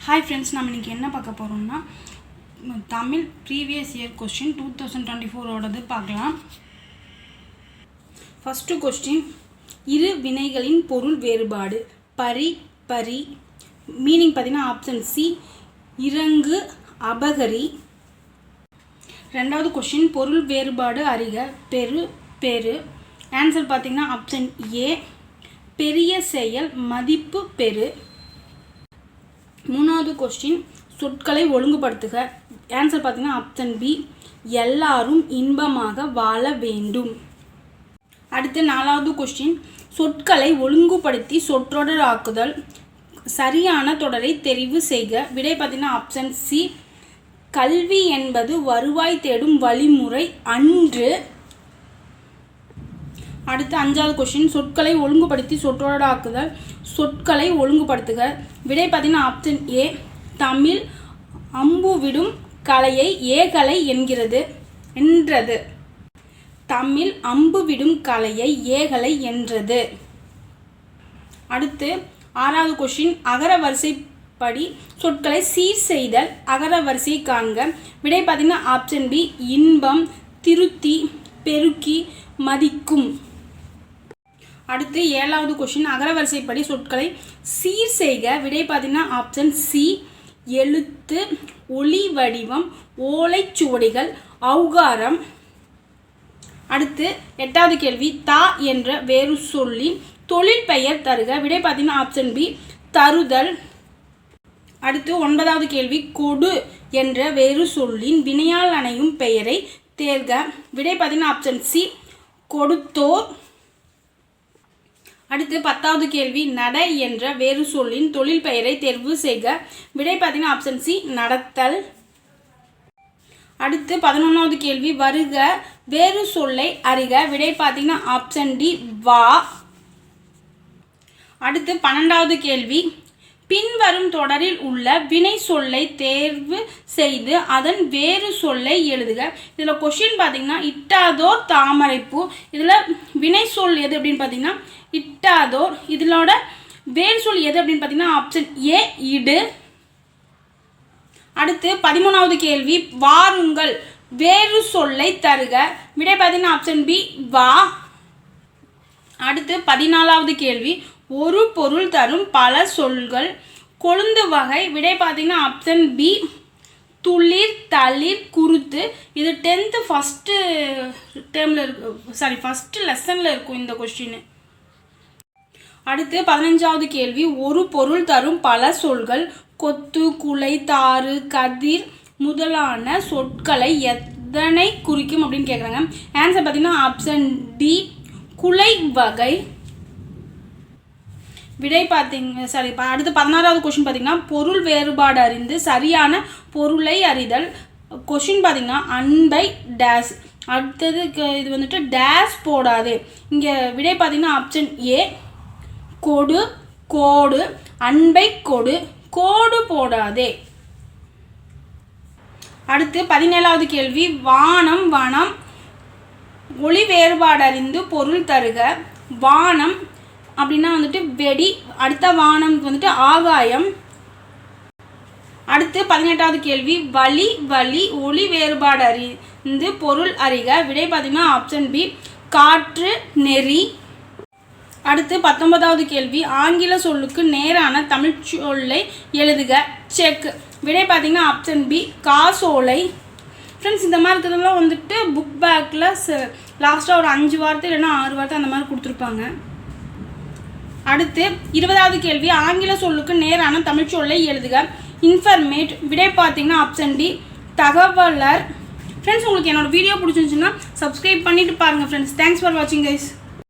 Hi friends, நம்ம இன்றைக்கி என்ன பார்க்க போகிறோம்னா தமிழ் ப்ரீவியஸ் இயர் கொஸ்டின் 2024 பார்க்கலாம். ஃபஸ்ட்டு கொஸ்டின், இரு வினைகளின் பொருள் வேறுபாடு. பரி பரி மீனிங் பார்த்தீங்கன்னா ஆப்ஷன் சி இறங்கு அபகரி. ரெண்டாவது கொஸ்டின், பொருள் வேறுபாடு அறிக. பெரு பெரு. ஆன்சர் பார்த்தீங்கன்னா ஆப்ஷன் ஏ பெரிய செயல் மதிப்பு பெரு. மூணாவது கொஸ்டின், சொற்களை ஒழுங்குபடுத்துக. ஆன்சர் பார்த்தீங்கன்னா ஆப்ஷன் பி எல்லாரும் இன்பமாக வாழ வேண்டும். அடுத்து நாலாவது கொஸ்டின், சொற்களை ஒழுங்குபடுத்தி சொற்றொடர் ஆக்குதல். சரியான தொடரை தெரிவு செய்க. விடை பார்த்தீங்கன்னா ஆப்ஷன் சி கல்வி என்பது வருவாய் தேடும் வழிமுறை அன்று. அடுத்து அஞ்சாவது கொஸ்டின், சொற்களை ஒழுங்குபடுத்தி சொற்றொடராக்குதல். சொற்களை ஒழுங்குபடுத்துக. விடை பார்த்தீங்கன்னா ஆப்ஷன் ஏ தமிழ் அம்பு விடும் கலையை ஏகலை என்றது. தமிழ் அம்பு விடும் கலையை ஏகலை என்றது. அடுத்து ஆறாவது கொஸ்டின், அகர வரிசைப்படி சொற்களை சீர் செய்தல். அகர வரிசை காண்க. விடை பார்த்தீங்கன்னா ஆப்ஷன் பி இன்பம் திருத்தி பெருக்கி மதிக்கும். அடுத்து ஏழாவது கொஸ்டின், அகரவரிசைப்படி சொற்களை சீர் செய்க. விடை பார்த்தீங்கன்னா ஆப்ஷன் சி எழுத்து ஒளி வடிவம் ஓலைச்சுவடிகள் ஔகாரம். அடுத்து எட்டாவது கேள்வி, தா என்ற வேறு சொல்லின் தொழில் பெயர் தருக. விடை பார்த்தீங்கன்னா ஆப்ஷன் பி தருதல். அடுத்து ஒன்பதாவது கேள்வி, கொடு என்ற வேறு சொல்லின் வினையால் அணையும் பெயரை தேர்க. விடை பார்த்தீங்கன்னா ஆப்ஷன் சி கொடுத்தோர். அடுத்து பத்தாவது கேள்வி, நட என்ற வேறு சொல்லின் தொழில் பெயரை தேர்வு செய்க. விடை பார்த்தீங்கன்னா ஆப்ஷன் சி நடத்தல். அடுத்து 11வது கேள்வி, வருக வேறு சொல்லை அறிக. விடை பார்த்தீங்கன்னா ஆப்ஷன் டி வா. அடுத்து 12வது கேள்வி, பின்வரும் தொடரில் உள்ள வினை சொல்லை தேர்வு செய்து அதன் வேறு சொல்லை எழுதுக. இதில் கொஸ்டின் பார்த்தீங்கன்னா இட்டாதோர் தாமரைப்பூ. இதில் வினை சொல் எது அப்படின்னு பார்த்தீங்கன்னா இட்டாதோர். இதனோட வேறு சொல் எது அப்படின்னு பார்த்தீங்கன்னா ஆப்ஷன் ஏ இடு. அடுத்து 13வது கேள்வி, வாருங்கள் வேறு சொல்லை தருக. விடை பார்த்தீங்கன்னா ஆப்ஷன் பி வா. அடுத்து 14வது கேள்வி, ஒரு பொருள் தரும் பல சொல்கள் கொழுந்து வகை. விடை பார்த்தீங்கன்னா ஆப்ஷன் பி துளிர் தளிர் குருத்து. இது 10th ஃபஸ்ட்டு டேர்மில் இருக்கு, ஃபஸ்ட்டு லெசனில் இருக்கும் இந்த கொஸ்டின். அடுத்து 15வது கேள்வி, ஒரு பொருள் தரும் பல சொல்கள் கொத்து குலை தாறு கதிர் முதலான சொற்களை எதனை குறிக்கும் அப்படின்னு கேட்குறாங்க. ஆன்சர் பார்த்தீங்கன்னா ஆப்ஷன் டி குலை வகை. விடை அடுத்து 16வது கொஸ்டின் பார்த்தீங்கன்னா பொருள் வேறுபாடு அறிந்து சரியான பொருளை அறிதல். கொஸ்டின் பார்த்தீங்கன்னா அன்பை டேஸ். அடுத்தது இது வந்துட்டு டேஸ் போடாது. இங்கே விடை பார்த்தீங்கன்னா ஆப்ஷன் ஏ கொடு கோடு அன்பை கொடு கோடு போடாதே. அடுத்து 17வது கேள்வி, வானம் வனம் ஒளி வேறுபாடு அறிந்து பொருள் தருக. வானம் அப்படின்னா வந்துட்டு வெடி. அடுத்த வானம் வந்துட்டு ஆகாயம். அடுத்து 18வது கேள்வி, வலி வலி ஒளி வேறுபாடு அறிந்து பொருள் அறிக. விடை பார்த்தீங்கன்னா ஆப்ஷன் பி காற்று நெறி. அடுத்து 19வது கேள்வி, ஆங்கில சொல்லுக்கு நேரான தமிழ் சொல்லை எழுதுக. செக். விடை பார்த்தீங்கன்னா ஆப்ஷன் பி காசோலை. ஃப்ரெண்ட்ஸ், இந்த மாதிரி இருக்கிறதெல்லாம் வந்துட்டு புக் பேக்கில் லாஸ்ட்டாக ஒரு 5 வார்த்தை இல்லைன்னா 6 வார்த்தை அந்த மாதிரி கொடுத்துருப்பாங்க. அடுத்து 20வது கேள்வி, ஆங்கில சொல்லுக்கு நேரான தமிழ் சொல்லை எழுதுக. இன்ஃபர்மேட். விடை பார்த்தீங்கன்னா ஆப்ஷன் டி தகவலர். ஃப்ரெண்ட்ஸ், உங்களுக்கு என்னோட வீடியோ பிடிச்சிருந்துச்சுன்னா சப்ஸ்கிரைப் பண்ணிட்டு பாருங்கள் ஃப்ரெண்ட்ஸ். தேங்க்ஸ் ஃபார் வாட்சிங் கைஸ்.